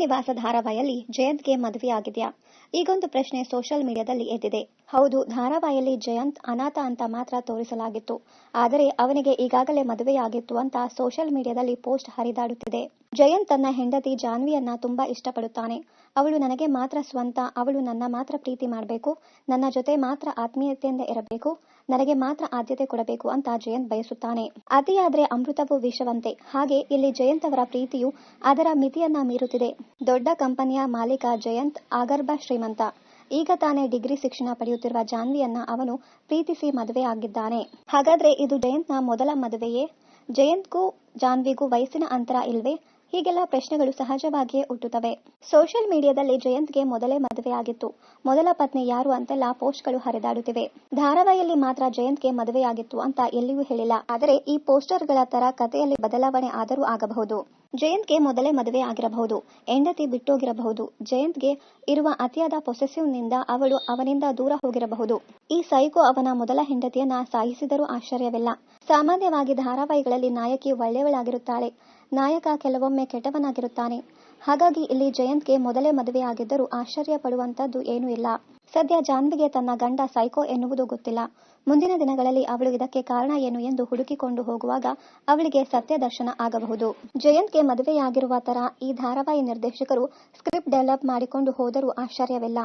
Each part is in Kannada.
ನಿವಾಸ ಧಾರಾವಾಹಿಯಲ್ಲಿ ಜಯಂತ್ಗೆ ಮದುವೆಯಾಗಿದೆಯಾ? ಈಗೊಂದು ಪ್ರಶ್ನೆ ಸೋಷಿಯಲ್ ಮೀಡಿಯಾದಲ್ಲಿ ಎದ್ದಿದೆ. ಹೌದು, ಧಾರಾವಾಹಿಯಲ್ಲಿ ಜಯಂತ್ ಅನಾಥ ಅಂತ ಮಾತ್ರ ತೋರಿಸಲಾಗಿತ್ತು. ಆದರೆ ಅವನಿಗೆ ಈಗಾಗಲೇ ಮದುವೆಯಾಗಿತ್ತು ಅಂತ ಸೋಷಿಯಲ್ ಮೀಡಿಯಾದಲ್ಲಿ ಪೋಸ್ಟ್ ಹರಿದಾಡುತ್ತಿದೆ. ಜಯಂತ್ ತನ್ನ ಹೆಂಡತಿ ಜಾನ್ವಿಯನ್ನ ತುಂಬಾ ಇಷ್ಟಪಡುತ್ತಾನೆ. ಅವಳು ನನಗೆ ಮಾತ್ರ ಸ್ವಂತ, ಅವಳು ನನ್ನ ಮಾತ್ರ ಪ್ರೀತಿ ಮಾಡಬೇಕು, ನನ್ನ ಜೊತೆ ಮಾತ್ರ ಆತ್ಮೀಯತೆಯಿಂದ ಇರಬೇಕು, ನನಗೆ ಮಾತ್ರ ಆದ್ಯತೆ ಕೊಡಬೇಕು ಅಂತ ಜಯಂತ್ ಬಯಸುತ್ತಾನೆ. ಅತಿಯಾದ್ರೆ ಅಮೃತವು ವಿಷವಂತೆ. ಹಾಗೆ ಇಲ್ಲಿ ಜಯಂತ್ ಅವರ ಪ್ರೀತಿಯು ಅದರ ಮಿತಿಯನ್ನ ಮೀರುತ್ತಿದೆ. ದೊಡ್ಡ ಕಂಪನಿಯ ಮಾಲೀಕ ಜಯಂತ್ ಆಗರ್ಭ ಶ್ರೀಮಂತ. ಈಗ ತಾನೇ ಡಿಗ್ರಿ ಶಿಕ್ಷಣ ಪಡೆಯುತ್ತಿರುವ ಜಾನ್ವಿಯನ್ನ ಅವನು ಪ್ರೀತಿಸಿ ಮದುವೆ ಆಗಿದ್ದಾನೆ. ಹಾಗಾದ್ರೆ ಇದು ಜಯಂತ್ನ ಮೊದಲ ಮದುವೆಯೇ? ಜಯಂತ್ಗೂ ಜಾನ್ವಿಗೂ ವಯಸ್ಸಿನ ಅಂತರ ಇಲ್ವೇ? ಹೀಗೆಲ್ಲ ಪ್ರಶ್ನೆಗಳು ಸಹಜವಾಗಿಯೇ ಹುಟ್ಟುತ್ತವೆ. ಸೋಷಿಯಲ್ ಮೀಡಿಯಾದಲ್ಲಿ ಜಯಂತ್ಗೆ ಮೊದಲೇ ಮದುವೆಯಾಗಿತ್ತು, ಮೊದಲ ಪತ್ನಿ ಯಾರು ಅಂತೆಲ್ಲ ಪೋಸ್ಟ್ಗಳು ಹರಿದಾಡುತ್ತಿವೆ. ಧಾರಾವಾಹಿಯಲ್ಲಿ ಮಾತ್ರ ಜಯಂತ್ಗೆ ಮದುವೆಯಾಗಿತ್ತು ಅಂತ ಎಲ್ಲಿಯೂ ಹೇಳಿಲ್ಲ. ಆದರೆ ಈ ಪೋಸ್ಟರ್ಗಳ ತರ ಕಥೆಯಲ್ಲಿ ಬದಲಾವಣೆ ಆದರೂ ಆಗಬಹುದು. ಜಯಂತ್ಗೆ ಮೊದಲೇ ಮದುವೆ ಆಗಿರಬಹುದು, ಹೆಂಡತಿ ಬಿಟ್ಟೋಗಿರಬಹುದು, ಜಯಂತ್ಗೆ ಇರುವ ಅತಿಯಾದ ಪೊಸೆಸಿವ್ನಿಂದ ಅವಳು ಅವನಿಂದ ದೂರ ಹೋಗಿರಬಹುದು. ಈ ಸೈಕೋ ಅವನ ಮೊದಲ ಹೆಂಡತಿಯನ್ನ ಸಾಯಿಸಿದರೂ ಆಶ್ಚರ್ಯವಿಲ್ಲ. ಸಾಮಾನ್ಯವಾಗಿ ಧಾರಾವಾಹಿಗಳಲ್ಲಿ ನಾಯಕಿ ಒಳ್ಳೆಯವಳಾಗಿರುತ್ತಾಳೆ, ನಾಯಕ ಕೆಲವೊಮ್ಮೆ ಕೆಟ್ಟವನಾಗಿರುತ್ತಾನೆ. ಹಾಗಾಗಿ ಇಲ್ಲಿ ಜಯಂತ್ಗೆ ಮೊದಲೇ ಮದುವೆಯಾಗಿದ್ದರೂ ಆಶ್ಚರ್ಯ ಪಡುವಂತದ್ದು ಏನೂ ಇಲ್ಲ. ಸದ್ಯ ಜಾನ್ವಿಗೆ ತನ್ನ ಗಂಡ ಸೈಕೋ ಎನ್ನುವುದು ಗೊತ್ತಿಲ್ಲ. ಮುಂದಿನ ದಿನಗಳಲ್ಲಿ ಅವಳು ಇದಕ್ಕೆ ಕಾರಣ ಏನು ಎಂದು ಹುಡುಕಿಕೊಂಡು ಹೋಗುವಾಗ ಅವಳಿಗೆ ಸತ್ಯ ದರ್ಶನ ಆಗಬಹುದು. ಜಯಂತ್ಗೆ ಮದುವೆಯಾಗಿರುವ ತರ ಈ ಧಾರಾವಾಹಿ ನಿರ್ದೇಶಕರು ಸ್ಕ್ರಿಪ್ಟ್ ಡೆವಲಪ್ ಮಾಡಿಕೊಂಡು ಹೋದರೂ ಆಶ್ಚರ್ಯವಿಲ್ಲ.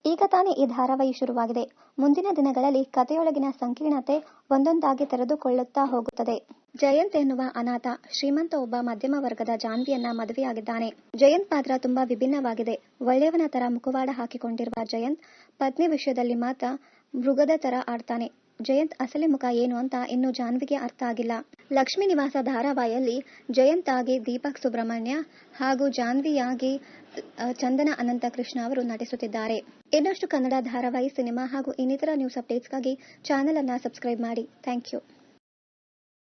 ಈಗ ತಾನೇ ಈ ಧಾರಾವಾಹಿ ಶುರುವಾಗಿದೆ. ಮುಂದಿನ ದಿನಗಳಲ್ಲಿ ಕಥೆಯೊಳಗಿನ ಸಂಕೀರ್ಣತೆ ಒಂದೊಂದಾಗಿ ತೆರೆದುಕೊಳ್ಳುತ್ತಾ ಹೋಗುತ್ತದೆ. ಜಯಂತ್ ಎನ್ನುವ ಅನಾಥ ಶ್ರೀಮಂತ ಒಬ್ಬ ಮಧ್ಯಮ ವರ್ಗದ ಜಾನ್ವಿಯನ್ನ ಮದುವೆಯಾಗಿದ್ದಾನೆ. ಜಯಂತ್ ಪಾತ್ರ ತುಂಬಾ ವಿಭಿನ್ನವಾಗಿದೆ. ಒಳ್ಳೆಯವನ ತರ ಮುಖವಾಡ ಹಾಕಿಕೊಂಡಿರುವ ಜಯಂತ್ ಪತ್ನಿ ವಿಷಯದಲ್ಲಿ ಮಾತ್ರ ಮೃಗದ ತರ ಆಡ್ತಾನೆ. ಜಯಂತ್ ಅಸಲಿ ಮುಖ ಏನು ಅಂತ ಇನ್ನು ಜಾನ್ವಿಗೆ ಅರ್ಥ ಆಗಿಲ್ಲ. ಲಕ್ಷ್ಮೀ ನಿವಾಸ ಧಾರಾವಾಹಿಯಲ್ಲಿ ಜಯಂತ್ ಆಗಿ ದೀಪಕ್ ಸುಬ್ರಹ್ಮಣ್ಯ ಹಾಗೂ ಜಾನ್ವಿಯಾಗಿ ಚಂದನ ಅನಂತಕೃಷ್ಣ ಅವರು ನಟಿಸುತ್ತಿದ್ದಾರೆ. ಇನ್ನಷ್ಟು ಕನ್ನಡ ಧಾರಾವಾಹಿ, ಸಿನಿಮಾ ಹಾಗೂ ಇನ್ನಿತರ ನ್ಯೂಸ್ ಅಪ್ಡೇಟ್ಸ್ಗಾಗಿ ಚಾನೆಲ್ ಅನ್ನ ಸಬ್ಸ್ಕ್ರೈಬ್ ಮಾಡಿ. Thank you.